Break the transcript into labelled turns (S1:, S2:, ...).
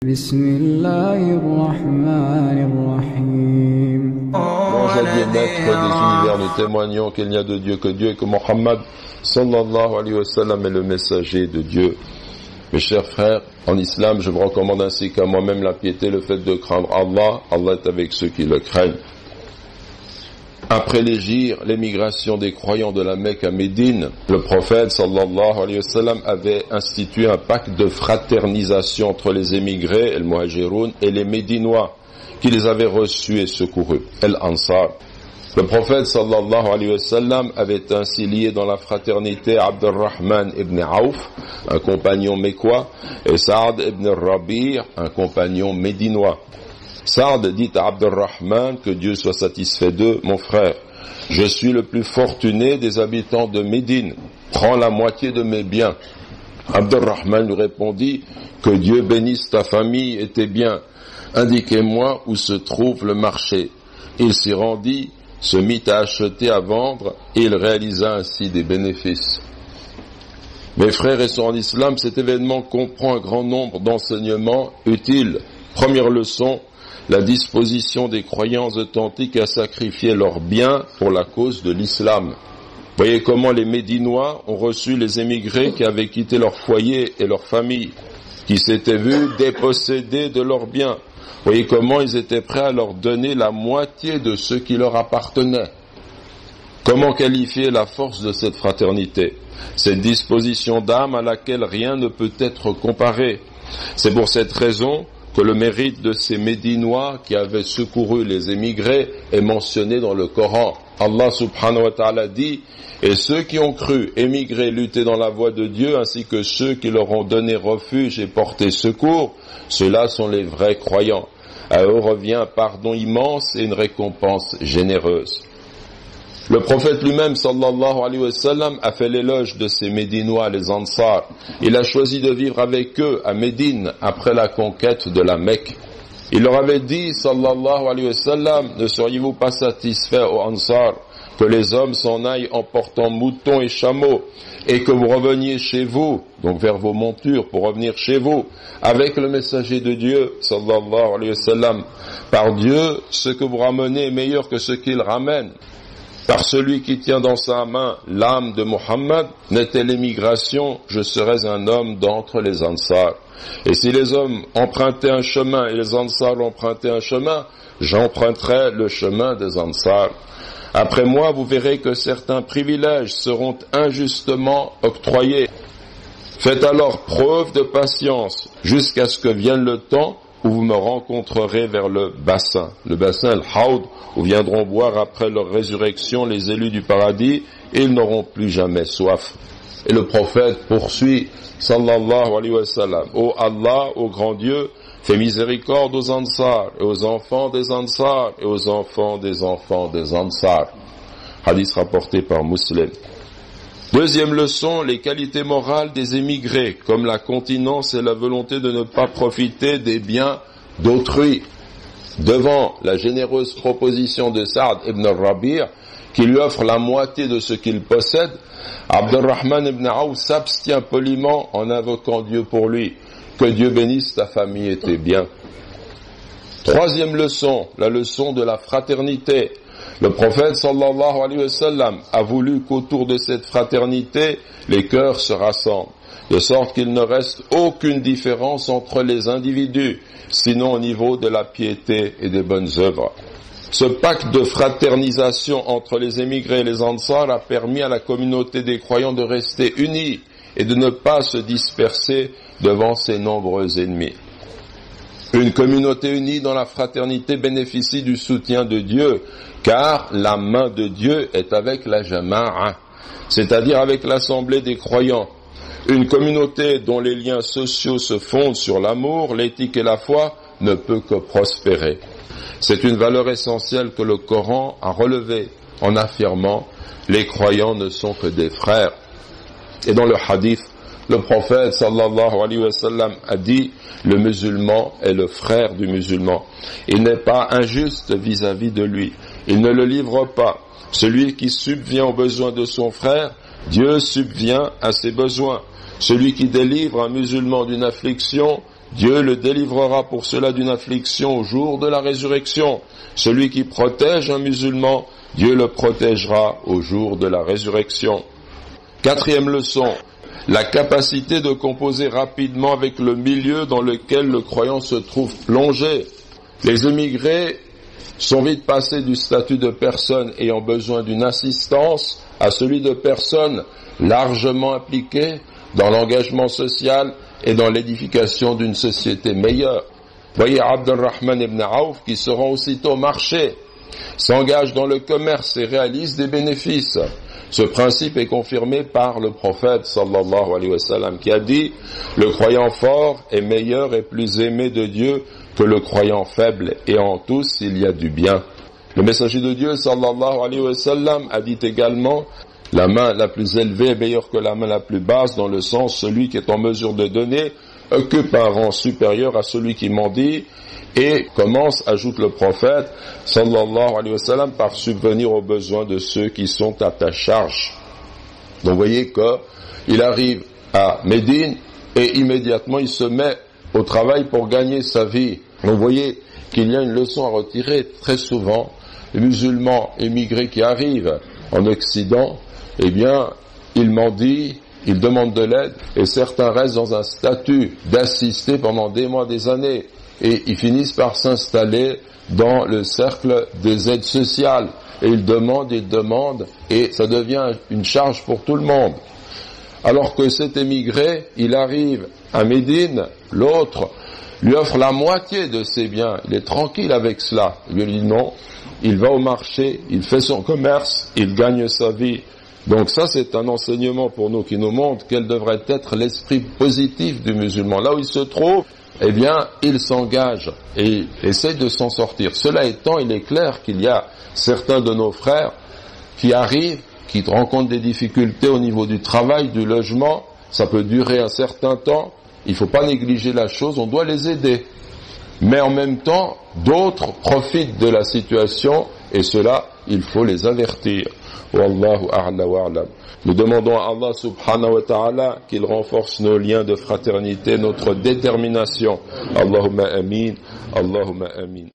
S1: بسم الله الرحمن الرحيم.
S2: Louange à Dieu, maître des univers, nous témoignons qu'il n'y a de Dieu que Dieu et que Mohammed sallallahu alayhi wa sallam est le messager de Dieu. Mes chers frères, en islam, je vous recommande ainsi qu'à moi-même la piété, le fait de craindre Allah. Allah est avec ceux qui le craignent. Après l'émigration des croyants de la Mecque à Médine, le prophète sallallahu alayhi wa sallam avait institué un pacte de fraternisation entre les émigrés, el muhajiroun, et les Médinois, qui les avaient reçus et secourus, el ansar. Le prophète sallallahu alayhi wa sallam avait ainsi lié dans la fraternité Abdurrahman ibn Auf, un compagnon mécois, et Saad ibn Rabi', un compagnon médinois. Saad dit à Abdurrahman, que Dieu soit satisfait d'eux, mon frère, je suis le plus fortuné des habitants de Médine, prends la moitié de mes biens. Abdurrahman lui répondit, que Dieu bénisse ta famille et tes biens, indiquez-moi où se trouve le marché. Il s'y rendit, se mit à acheter, à vendre, et il réalisa ainsi des bénéfices. Mes frères et sœurs en islam, cet événement comprend un grand nombre d'enseignements utiles. Première leçon, la disposition des croyants authentiques à sacrifier leurs biens pour la cause de l'islam. Voyez comment les Médinois ont reçu les émigrés qui avaient quitté leur foyer et leur famille, qui s'étaient vus dépossédés de leurs biens. Voyez comment ils étaient prêts à leur donner la moitié de ce qui leur appartenait. Comment qualifier la force de cette fraternité? Cette disposition d'âme à laquelle rien ne peut être comparé. C'est pour cette raison que le mérite de ces Médinois qui avaient secouru les émigrés est mentionné dans le Coran. Allah subhanahu wa ta'ala dit, et ceux qui ont cru émigrer, lutter dans la voie de Dieu, ainsi que ceux qui leur ont donné refuge et porté secours, ceux-là sont les vrais croyants. À eux revient un pardon immense et une récompense généreuse. Le prophète lui-même, sallallahu alayhi wa sallam, a fait l'éloge de ces Médinois, les Ansar. Il a choisi de vivre avec eux à Médine, après la conquête de la Mecque. Il leur avait dit, sallallahu alayhi wa sallam, ne seriez-vous pas satisfaits aux Ansar, que les hommes s'en aillent en portant moutons et chameaux, et que vous reveniez chez vous, donc vers vos montures, pour revenir chez vous, avec le messager de Dieu, sallallahu alayhi wa sallam. Par Dieu, ce que vous ramenez est meilleur que ce qu'il ramène. Par celui qui tient dans sa main l'âme de Mohammed, n'était l'émigration, je serais un homme d'entre les Ansar. Et si les hommes empruntaient un chemin et les Ansar empruntaient un chemin, j'emprunterai le chemin des Ansar. Après moi, vous verrez que certains privilèges seront injustement octroyés. Faites alors preuve de patience jusqu'à ce que vienne le temps où vous me rencontrerez vers le bassin, al-Hawd, où viendront boire après leur résurrection les élus du paradis, et ils n'auront plus jamais soif. Et le prophète poursuit, sallallahu alayhi wa sallam, ô Allah, ô grand Dieu, fais miséricorde aux Ansar, et aux enfants des Ansar, et aux enfants des enfants des Ansar. Hadith rapporté par Muslim. Deuxième leçon, les qualités morales des émigrés, comme la continence et la volonté de ne pas profiter des biens d'autrui. Devant la généreuse proposition de Saad ibn Rabi', qui lui offre la moitié de ce qu'il possède, Abdurrahman ibn Auf s'abstient poliment en invoquant Dieu pour lui. Que Dieu bénisse ta famille et tes biens. Troisième leçon, la leçon de la fraternité. Le prophète sallallahu alayhi wa sallam a voulu qu'autour de cette fraternité, les cœurs se rassemblent, de sorte qu'il ne reste aucune différence entre les individus, sinon au niveau de la piété et des bonnes œuvres. Ce pacte de fraternisation entre les émigrés et les Ansar a permis à la communauté des croyants de rester unie et de ne pas se disperser devant ses nombreux ennemis. Une communauté unie dans la fraternité bénéficie du soutien de Dieu, car la main de Dieu est avec la jama'a, c'est-à-dire avec l'assemblée des croyants. Une communauté dont les liens sociaux se fondent sur l'amour, l'éthique et la foi ne peut que prospérer. C'est une valeur essentielle que le Coran a relevée en affirmant « les croyants ne sont que des frères ». Et dans le hadith, le prophète sallallahu alayhi wa sallam a dit « le musulman est le frère du musulman. Il n'est pas injuste vis-à-vis de lui. Il ne le livre pas. Celui qui subvient aux besoins de son frère, Dieu subvient à ses besoins. Celui qui délivre un musulman d'une affliction, Dieu le délivrera pour cela d'une affliction au jour de la résurrection. Celui qui protège un musulman, Dieu le protégera au jour de la résurrection. Quatrième leçon, la capacité de composer rapidement avec le milieu dans lequel le croyant se trouve plongé. Les émigrés sont vite passés du statut de personnes ayant besoin d'une assistance à celui de personnes largement impliquées dans l'engagement social et dans l'édification d'une société meilleure. Voyez Abdurrahman ibn Auf qui se rend aussitôt au marché, s'engage dans le commerce et réalise des bénéfices. Ce principe est confirmé par le prophète sallallahu alayhi wa sallam qui a dit « Le croyant fort est meilleur et plus aimé de Dieu que le croyant faible, et en tous il y a du bien. » Le messager de Dieu sallallahu alayhi wa sallam a dit également « La main la plus élevée est meilleure que la main la plus basse, dans le sens celui qui est en mesure de donner occupe un rang supérieur à celui qui mendie. » Et commence, ajoute le prophète, sallallahu alayhi wa sallam, par subvenir aux besoins de ceux qui sont à ta charge. Donc vous voyez qu'il arrive à Médine et immédiatement il se met au travail pour gagner sa vie. Donc vous voyez qu'il y a une leçon à retirer très souvent. Les musulmans émigrés qui arrivent en Occident, eh bien, ils mendient, ils demandent de l'aide et certains restent dans un statut d'assistés pendant des mois, des années. Et ils finissent par s'installer dans le cercle des aides sociales. Et ils demandent, et ça devient une charge pour tout le monde. Alors que cet émigré, il arrive à Médine, l'autre lui offre la moitié de ses biens. Il est tranquille avec cela. Il lui dit non, il va au marché, il fait son commerce, il gagne sa vie. Donc ça, c'est un enseignement pour nous qui nous montre quel devrait être l'esprit positif du musulman. Là où il se trouve, eh bien, il s'engage et il essaie de s'en sortir. Cela étant, il est clair qu'il y a certains de nos frères qui arrivent, qui rencontrent des difficultés au niveau du travail, du logement. Ça peut durer un certain temps. Il ne faut pas négliger la chose, on doit les aider. Mais en même temps, d'autres profitent de la situation et cela, il faut les avertir. Wallahu a'la wa a'lam. Nous demandons à Allah subhanahu wa ta'ala qu'il renforce nos liens de fraternité, notre détermination. Allahumma amin, Allahumma amin.